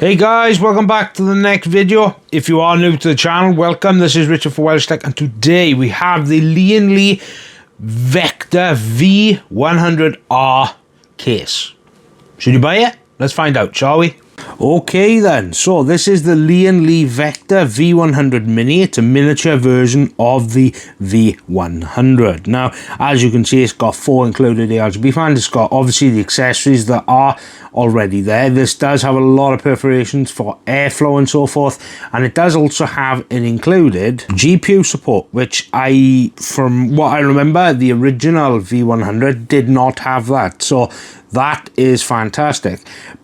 Hey guys, welcome back to the next video. If you are new to the channel, welcome. This is Richard for WELSHYTECH, and today we have the Lian Li Vector V100R case. Should you buy it? Let's find out, shall we? Okay then, so this is the Lian Li Vector V100 Mini. It's a miniature version of the V100. Now, as you can see, it's got 4 included RGB fans. It's got obviously the accessories that are already there. This does have a lot of perforations for airflow and so forth, and it does also have an included GPU support, which from what I remember, the original V100 did not have that. So that is fantastic.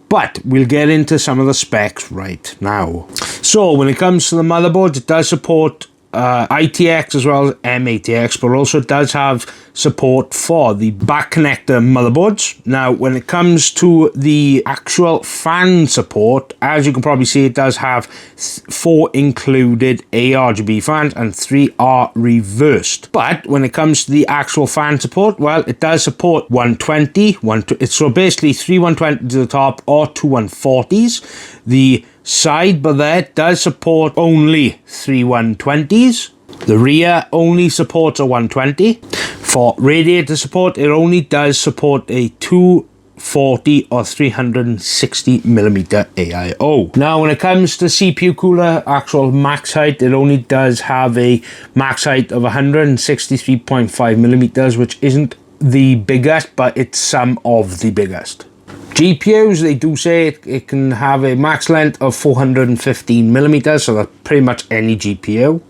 But we'll get into some of the specs right now. So when it comes to the motherboard, it does support ITX as well as MATX, but also it does have support for the back connector motherboards. Now, when it comes to the actual fan support, as you can probably see, it does have 4 included ARGB fans and 3 are reversed. But when it comes to the actual fan support, well, it does support 120, so basically 3 120 to the top or 2 140s. The side but there does support only 3 120s. The rear only supports a 120. For radiator support, it only does support a 240 or 360mm AIO. Now, when it comes to CPU cooler actual max height, it only does have a max height of 163.5mm, which isn't the biggest, but it's some of the biggest. GPUs, they do say it can have a max length of 415mm, so that's pretty much any GPU.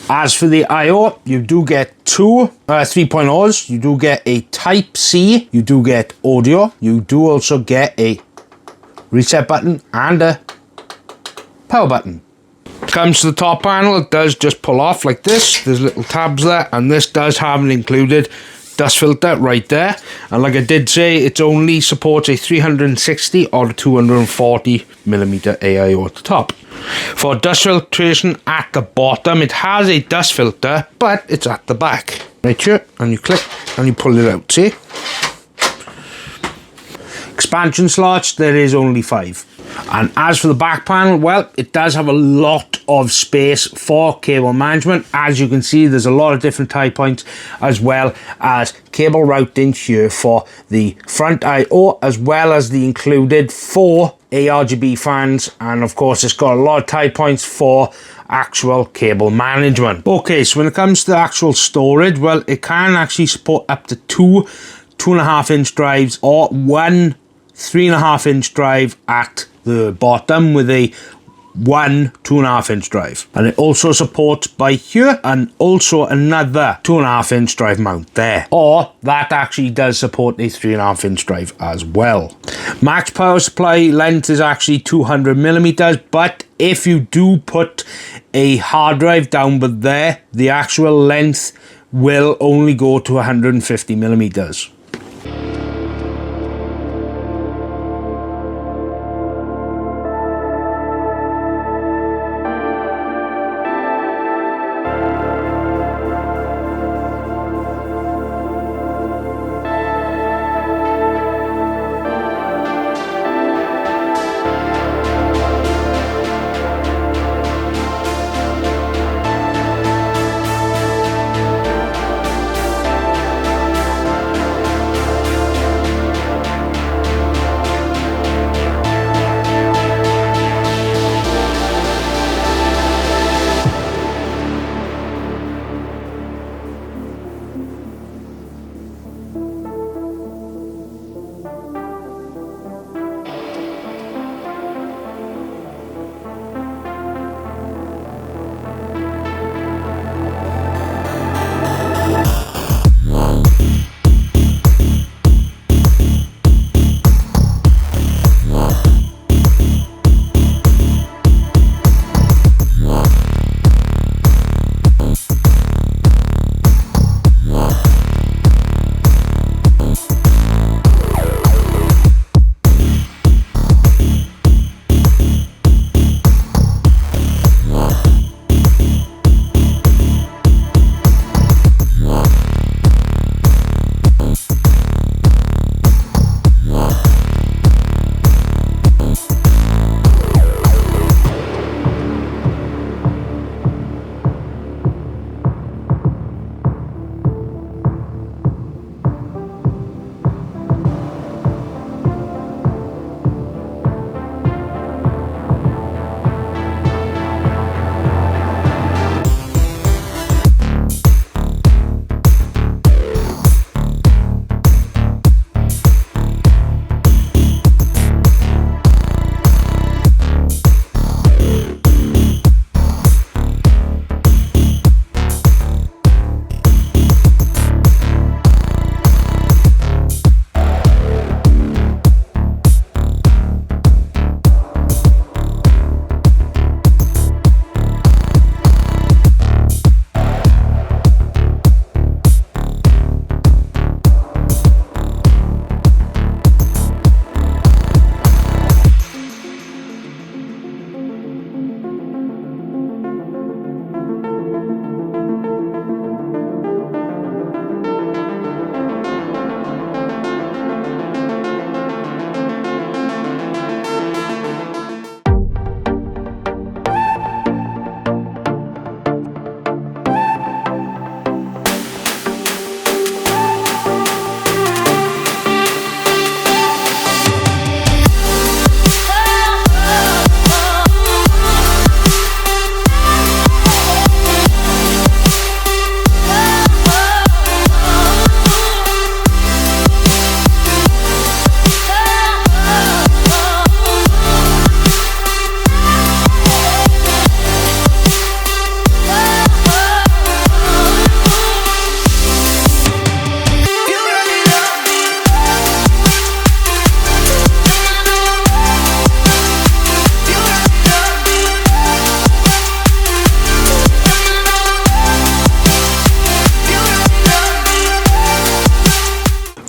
As for the I/O, you do get 2 3.0s, you do get a Type C, you do get audio, you do also get a reset button and a power button. Comes to the top panel, it does just pull off like this. There's little tabs there, and this does have an included dust filter right there, and like I did say, it only supports a 360 or 240mm AIO at the top. For dust filtration at the bottom, it has a dust filter, but it's at the back right here, and you click and you pull it out. See, expansion slots, there is only 5. And as for the back panel, well, it does have a lot of space for cable management. As you can see, there's a lot of different tie points, as well as cable routing here for the front I/O, as well as the included 4 ARGB fans, and of course it's got a lot of tie points for actual cable management. Okay, so when it comes to the actual storage, well, it can actually support up to 2 2.5-inch drives or 1 3.5-inch drive at the bottom with a 1 2.5-inch drive, and it also supports by here and also another 2.5-inch drive mount there, or that actually does support a 3.5-inch drive as well. Max power supply length is actually 200mm, but if you do put a hard drive down but there, the actual length will only go to 150mm.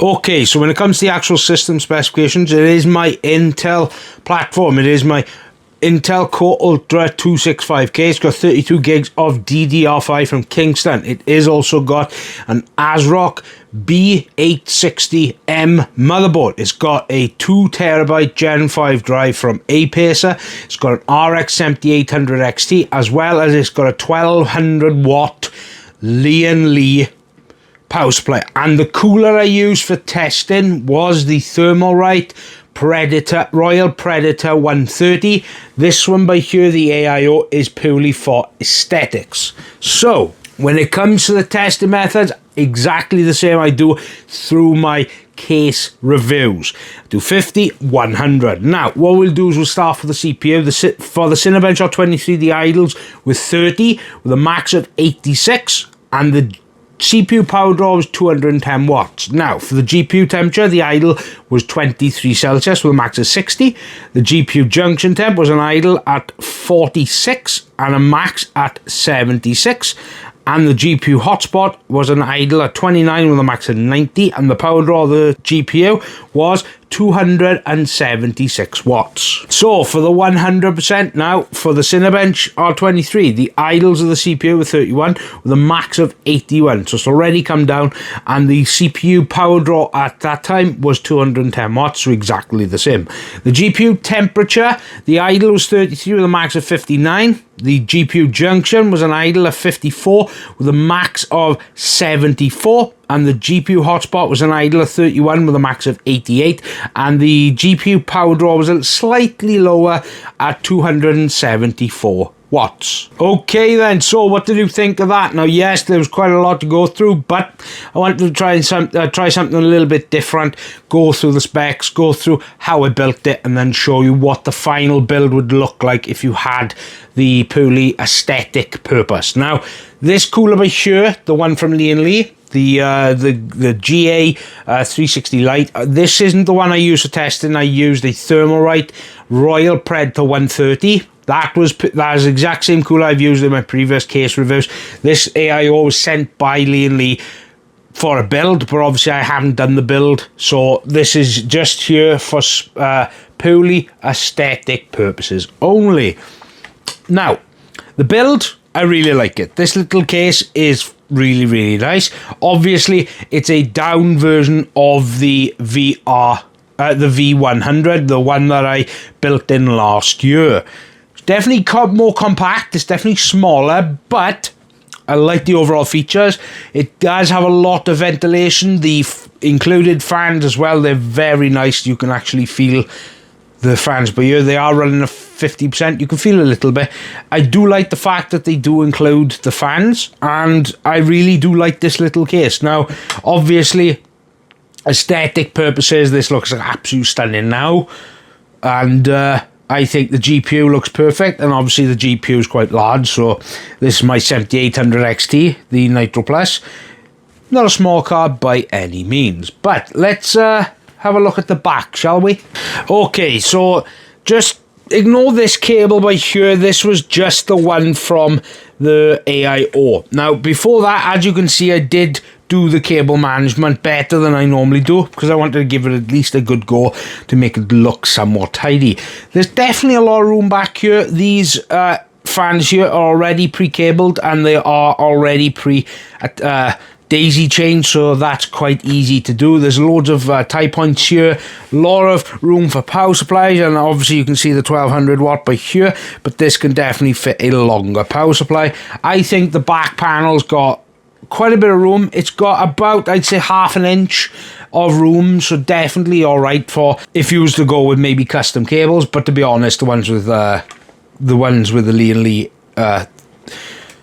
Okay, so when it comes to the actual system specifications, it is my Intel platform. It is my Intel Core Ultra 265K. It's got 32 gigs of DDR5 from Kingston. It is also got an ASRock B860M motherboard. It's got a 2TB Gen 5 drive from Apacer. It's got an RX 7800 XT, as well as it's got a 1200 watt Lian Li power supply. And the cooler I used for testing was the Thermalright Royal Predator 130. This one by here, the AIO, is purely for aesthetics. So when it comes to the testing methods, exactly the same I do through my case reviews. Do 50, 100. Now what we'll do is we'll start with the CPU. For the Cinebench R23, the idles with 30 with a max of 86, and the CPU power draw was 210 watts. Now, for the GPU temperature, the idle was 23 Celsius with a max of 60. The GPU junction temp was an idle at 46 and a max at 76. And the GPU hotspot was an idle at 29 with a max of 90. And the power draw of the GPU was 276 watts. So for the 100% now, for the Cinebench R23, the idles of the CPU were 31 with a max of 81. So it's already come down, and the CPU power draw at that time was 210 watts, so exactly the same. The GPU temperature, the idle was 33 with a max of 59. The GPU junction was an idle of 54 with a max of 74. And the GPU hotspot was an idle of 31 with a max of 88. And the GPU power draw was slightly lower at 274 watts. Okay then, so what did you think of that? Now yes, there was quite a lot to go through, but I wanted to try something a little bit different, go through the specs, go through how I built it, and then show you what the final build would look like if you had the purely aesthetic purpose. Now this cooler by here, the one from Lian Li, the GA 360 Lite, this isn't the one I used for testing. I used a Thermalright Royal Predator 130. That is the exact same cooler I've used in my previous case reviews. This AIO was sent by Lian Li for a build, but obviously I haven't done the build, so this is just here for purely aesthetic purposes only. Now, the build, I really like it. This little case is really, really nice. Obviously, it's a down version of the V100, the one that I built in last year. It's definitely more compact. It's definitely smaller, but I like the overall features. It does have a lot of ventilation. The included fans as well, they're very nice. You can actually feel the fans by here. They are running at 50%. You can feel a little bit. I do like the fact that they do include the fans, and I really do like this little case. Now, obviously, aesthetic purposes, this looks absolutely stunning now, and I think the GPU looks perfect, and obviously the GPU is quite large, so this is my 7800 XT, the Nitro Plus. Not a small card by any means, but let's have a look at the back, shall we? Okay, so just ignore this cable by here. This was just the one from the AIO. Now, before that, as you can see, I did do the cable management better than I normally do, because I wanted to give it at least a good go to make it look somewhat tidy. There's definitely a lot of room back here. These fans here are already pre-cabled, and they are already daisy chain, so that's quite easy to do. There's loads of tie points here, a lot of room for power supplies, and obviously you can see the 1200 watt by here, but this can definitely fit a longer power supply. I think the back panel's got quite a bit of room. It's got about, I'd say, half an inch of room, so definitely all right for if you was to go with maybe custom cables. But to be honest, the ones with the Lian Li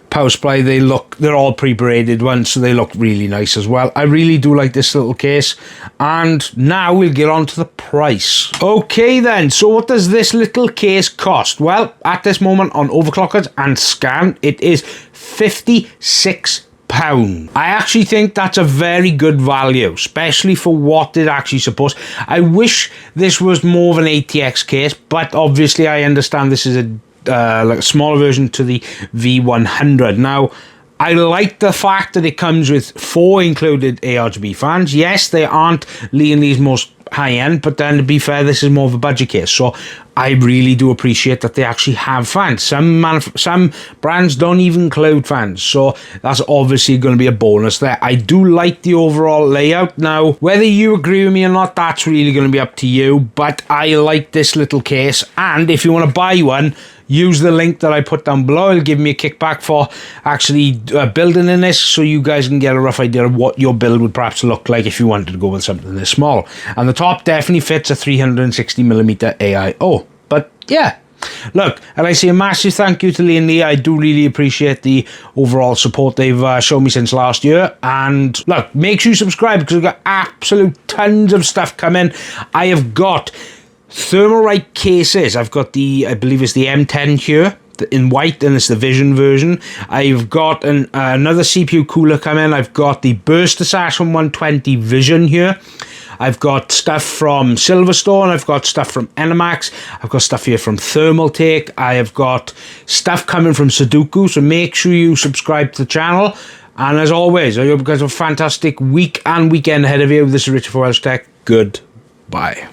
power supply, they're all pre-braided ones, so they look really nice as well. I really do like this little case. And now we'll get on to the price. Okay then, so what does this little case cost? Well, at this moment on Overclockers and Scan, it is £56. I actually think that's a very good value, especially for what it actually supports. I wish this was more of an ATX case, but obviously I understand this is like a smaller version to the V100. Now, I like the fact that it comes with 4 included ARGB fans. Yes, they aren't Lian Li's most high-end, but then to be fair, this is more of a budget case, so I really do appreciate that they actually have fans. Some brands don't even include fans, so that's obviously going to be a bonus there. I do like the overall layout. Now, whether you agree with me or not, that's really going to be up to you, but I like this little case, and if you want to buy one, use the link that I put down below. It'll give me a kickback for actually building in this, so you guys can get a rough idea of what your build would perhaps look like if you wanted to go with something this small. And the top definitely fits a 360mm AIO. But yeah, look, and I say a massive thank you to Lian Li. I do really appreciate the overall support they've shown me since last year. And look, make sure you subscribe, because we've got absolute tons of stuff coming. I have got Thermalright cases. I've got I believe it's the M10 here in white, and it's the Vision version. I've got another CPU cooler coming. I've got the Burst Assassin 120 Vision here. I've got stuff from Silverstone. I've got stuff from Enemax. I've got stuff here from Thermaltake. I have got stuff coming from Sudoku. So make sure you subscribe to the channel. And as always, I hope you guys have a fantastic week and weekend ahead of you. This is Richard for WELSHYTECH. Goodbye.